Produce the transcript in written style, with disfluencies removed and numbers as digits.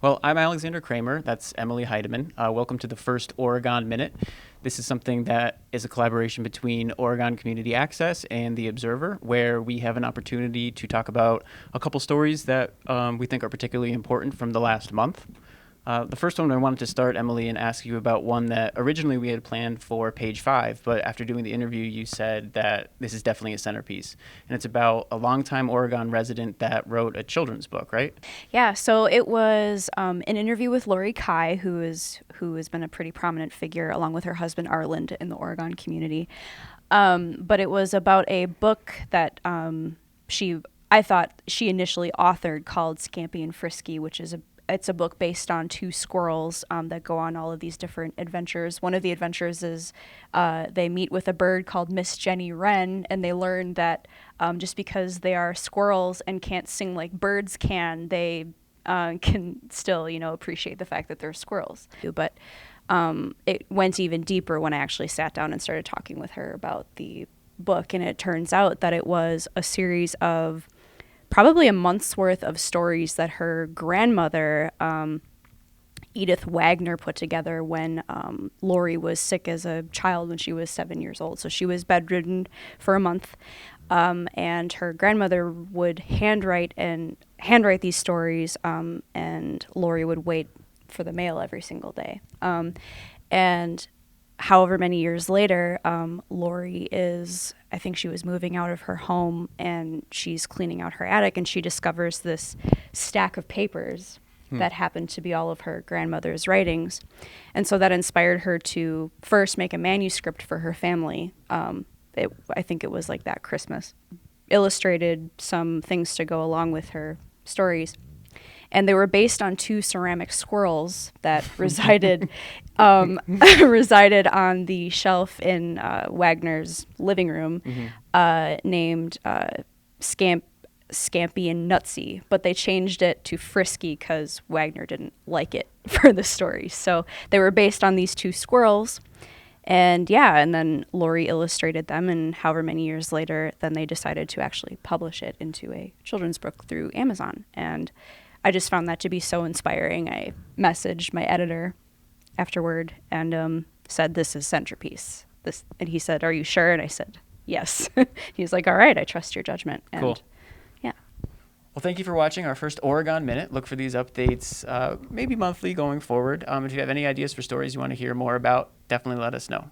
Well, I'm Alexander Kramer. That's Emily Heidemann. Welcome to the first Oregon Minute. This is something that is a collaboration between Oregon Community Access and The Observer, where we have an opportunity to talk about a couple stories that we think are particularly important from the last month. The first one I wanted to start, Emily, and ask you about one that originally we had planned for page 5, but after doing the interview, you said that this is definitely a centerpiece. And it's about a longtime Oregon resident that wrote a children's book, right? Yeah, so it was an interview with Lori Kai, who has been a pretty prominent figure, along with her husband Arland, in the Oregon community. But it was about a book that I thought she initially authored called Scampy and Frisky, which is it's a book based on two squirrels that go on all of these different adventures. One of the adventures is they meet with a bird called Miss Jenny Wren, and they learn that just because they are squirrels and can't sing like birds can, they can still, appreciate the fact that they're squirrels. But it went even deeper when I actually sat down and started talking with her about the book, and it turns out that it was a series of probably a month's worth of stories that her grandmother, Edith Wagner, put together when Lori was sick as a child when she was 7 years old. So she was bedridden for a month, and her grandmother would handwrite these stories, and Lori would wait for the mail every single day. And however many years later, Lori I think she was moving out of her home, and she's cleaning out her attic, and she discovers this stack of papers that happened to be all of her grandmother's writings. And so that inspired her to first make a manuscript for her family. I think it was like that Christmas. Illustrated some things to go along with her stories. And they were based on two ceramic squirrels that resided on the shelf in Wagner's living room, named Scampy and Nutsy. But they changed it to Frisky because Wagner didn't like it for the story. So they were based on these two squirrels. And then Lori illustrated them, and however many years later, then they decided to actually publish it into a children's book through Amazon. And I just found that to be so inspiring. I messaged my editor afterward and said, "This is centerpiece." And he said, "Are you sure?" And I said, "Yes." He's like, "All right, I trust your judgment." And cool. Yeah. Well, thank you for watching our first Oregon Minute. Look for these updates maybe monthly going forward. If you have any ideas for stories you want to hear more about, definitely let us know.